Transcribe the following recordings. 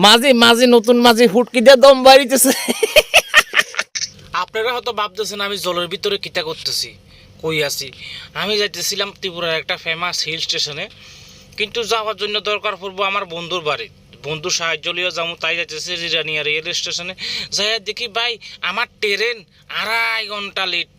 মাঝি মাঝি নতুন মাঝি ফুটকি দিয়ে দম বাড়িতেছে। আপনারা হয়তো ভাবতেছেন আমি জলের ভিতরে কিতা করতেছি, কই আছি। আমি যাইতেছিলাম ত্রিপুরার একটা ফেমাস হিল স্টেশনে, কিন্তু যাওয়ার জন্য দরকার পড়বো আমার বন্ধুর বাড়ি। বন্ধুর সাহায্য লিয়ে যাবো, তাই যাইতেছি রিরানিয়া রেল স্টেশনে। যাই দেখি ভাই আমার ট্রেন 2.5 ঘন্টা লেট।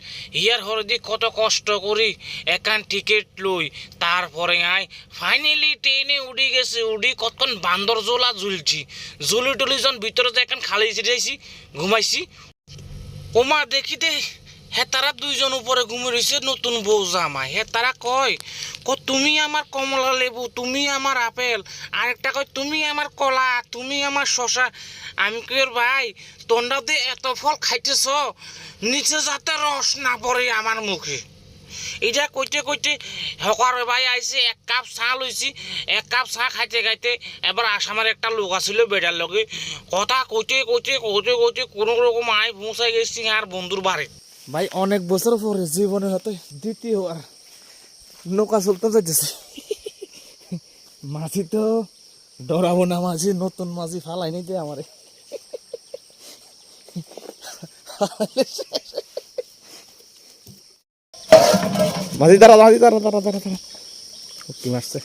ইয়ার হরে দি কত কষ্ট করি একান টিকিট লই, তারপরে আয় ফাইনালি ট্রেনে উঠি গেছে। উঠি কতক্ষণ বান্দর জোলা ঝুলছি, ঝুলি টুলি যখন ভিতরে যে একান খালি যাইছি ঘুমাইছি। ওমা দেখি দে হে তারা 2 জন উপরে ঘুমে রয়েছে, নতুন বউ জামাই। হে তারা কয় তুমি আমার কমলা লেবু, তুমি আমার আপেল, আরেকটা কয় তুমি আমার কলা, তুমি আমার শশা। আমি কই ভাই তোমরা দে এত ফল খাইতেছ, নিচে যাতে রস না পড়ে আমার মুখে। এটা কইতে কইতে হকার ভাই আইসে, 1 কাপ চা লইছি। 1 কাপ চা খাইতে খাইতে এবার আসামের একটা লোক আসছিল বেড়ার লগে। কথা কইতে কইতে কইতে কইতে কোনো রকম আয় পৌঁছাই গেছি আর বন্ধুর বাড়ি। ভাই অনেক বছর পরে জীবনের হাতে দ্বিতীয় আর নৌকা চলতে যাইতেছে। মাঝি তো ডরাবো না, মাঝি নতুন মাঝি ফালাই নিতে আমারে। মাঝি দাঁড়া মাঝি দাঁড়া দাঁড়া দাঁড়া দাঁড়া, কি মারছে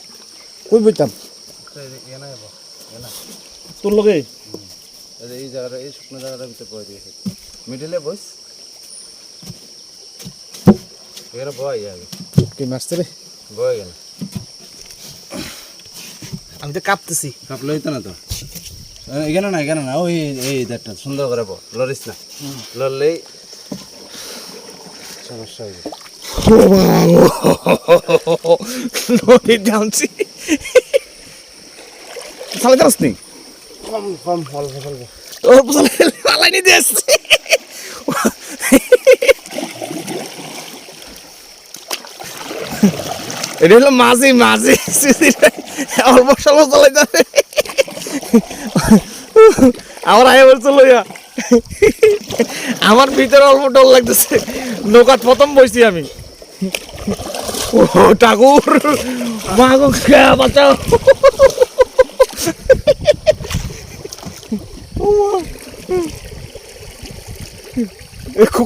কই বইতাম তোর লগে এই জায়গাটা, এই শুকনো জায়গাটার ভিতরে বয়ে দিয়েছে, মিডিলে বস এখানে বয় যাবে। কি মারছে রে, বয়ে গেল, আমি তো কাঁপতেছি। কাপলে হইতো না তো। এখানে না, এখানে না, ওই এই দেড়টা সুন্দর করে লড়িস না, লড়লেই সমস্যা হয়ে যাবে। নদীর নামছি চালাতে আসনি, কম কম অল্প অল্প অল্প চালাই নিতে আসছে। এটা হলো মাঝি মাঝি, অল্প স্বল্প চালাই যাবে। আমার আয় বলছে লইয়া, আমার ভিতরে অল্প ডর লাগতেছে। নৌকাত প্রথম বসছি আমি। ও ঠাকুর মা গো বাঁচাও।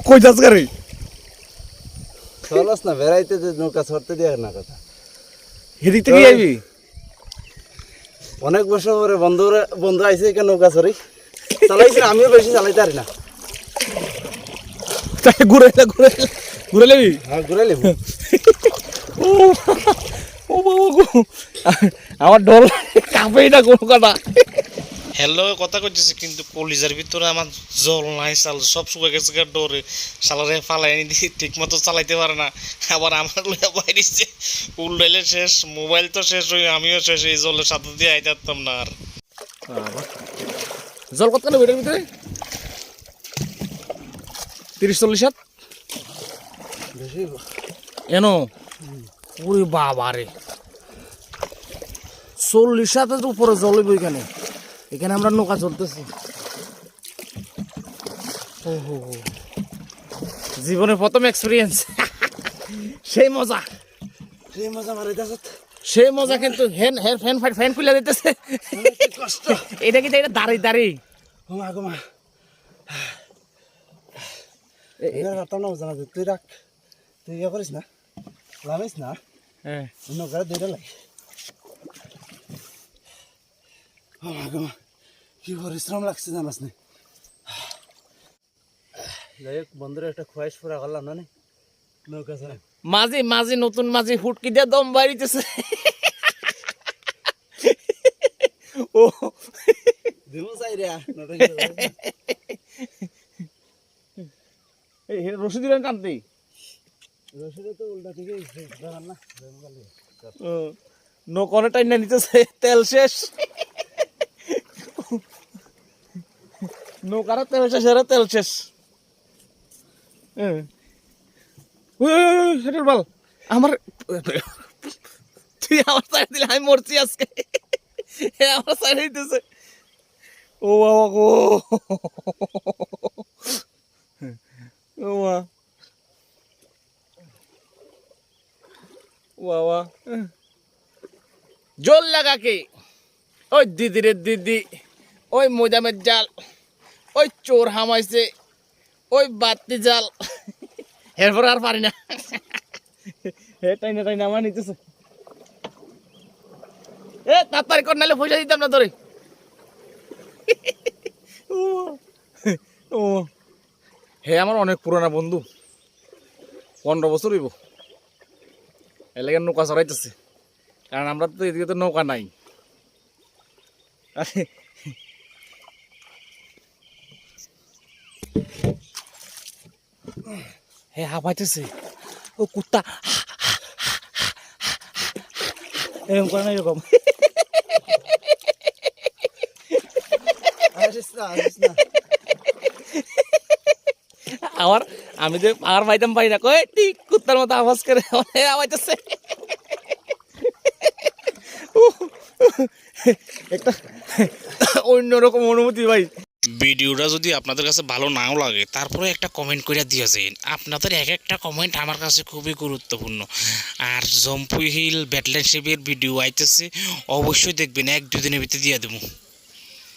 কই যাস গাড়ি, চলস না বেড়াইতে, যে নৌকা ছড়তে দিয়ে না কথা। এদিক থেকে আইবি? অনেক বছর পরে বন্ধু আইসে এখানে নৌকা ছড়ি চালাইছি, আমিও বেশি চালাইতে পারি না। তাই ঘুরে ঘুরে ঘুরে নেবি? হ্যাঁ ঘুরে নেব। ও ও বাবা গো, আমার ডর কাঁপেই না কোনো কথা। হ্যালো কথা কইতেছি, কিন্তু কলিজার ভিতরে আমার জল নাই, চাল সব শুকিয়ে গেছে ডরে। সালারে ফালাই নি দিয়ে ঠিক মতো চালাইতে পারে না, আবার আমার লইয়া বাইরেছে। উল্টাইলে শেষ, মোবাইল তো শেষ হয়ে আমিও শেষ। এই জলের সাথে দিয়ে আইতে পারতাম না আর। জল কত নেবে এটার ভিতরে? 30-40 হাত বেশি এন। ওরে বাবা রে, 40 হাতের উপরে জল হইব এখানে। এখানে আমরা নৌকা চলতেছি। ও হো হো, জীবনের প্রথম এক্সপিরিয়েন্স। সেই মজা, সেই মজা মারাইতেছ, সেই মজা। কিন্তু ফ্যান খুলে দিতেছে। কষ্ট। এটা কিন্তু এটা দাঁড়ি দাঁড়ি। ঘুমা ঘুমা, রাখতাম না জানা, তুই রাখ, তুই ইয়ে করিস না, লামিস না। হ্যাঁ নৌকা দুইটা লাগে। ঘুমা ঘুমা, কি পরিশ্রম লাগছে জানাস না। যাই হোক বন্ধুরা, একটা খোয়াইশ পুরা করলাম না নৌকা ছাড়া। মাঝি মাঝি নতুন মাঝি ফুটকি দিয়ে দম বাড়িতেছে। ও দিমু চাই রে রশি দিলেন টানতে, রসিদে তো উল্টা ঠিকই দেখান না। নৌকনে টাইনা নিতেছে, তেল শেষ। নৌকার তেল শেষ, এর তেল শেষ। সেটার বল আমার, তুই আমার সাইড দিলে আমি মরছি আজকে। আমার সাইড দিতেছে। ও বাবা গো, ও মা বাবা, জল লাগা কে ওই দিদি রে দিদি, ওই মৈদামের জাল, ওই চোর হামাইছে, ওই বাতি জাল, এরপর আর পারি না। টাইনা আমার নিতেছে। তাড়াতাড়ি কর, নাহলে পয়সা দিতাম না তোরে। ও হে আমার অনেক পুরানা বন্ধু, 15 বছর হইব। এলাকার নৌকা চড়াইতেছে, কারণ আমরা তো এদিকে তো নৌকা নাই। হে হাঁপাইতেছে, ও কুত্তা এরকম করে না, এরকম। আমার আমি যে আর পাইতাম পাই না, কই ঠিক কুত্তার মতো আওয়াজ করে আওয়াইতেছে। একটা অন্যরকম অনুভূতি ভাই। ভিডিওটা যদি আপনাদের কাছে ভালো নাও লাগে, তারপরে একটা কমেন্ট করে দিয়ে যান। আপনাদের এক একটা কমেন্ট আমার কাছে খুবই গুরুত্বপূর্ণ। আর জম্পি হিল ব্যাটল্যান্ড শিপের ভিডিও আইতেছে, অবশ্যই দেখবেন, 1-2 দিনের ভিতরে দিয়ে দেবো।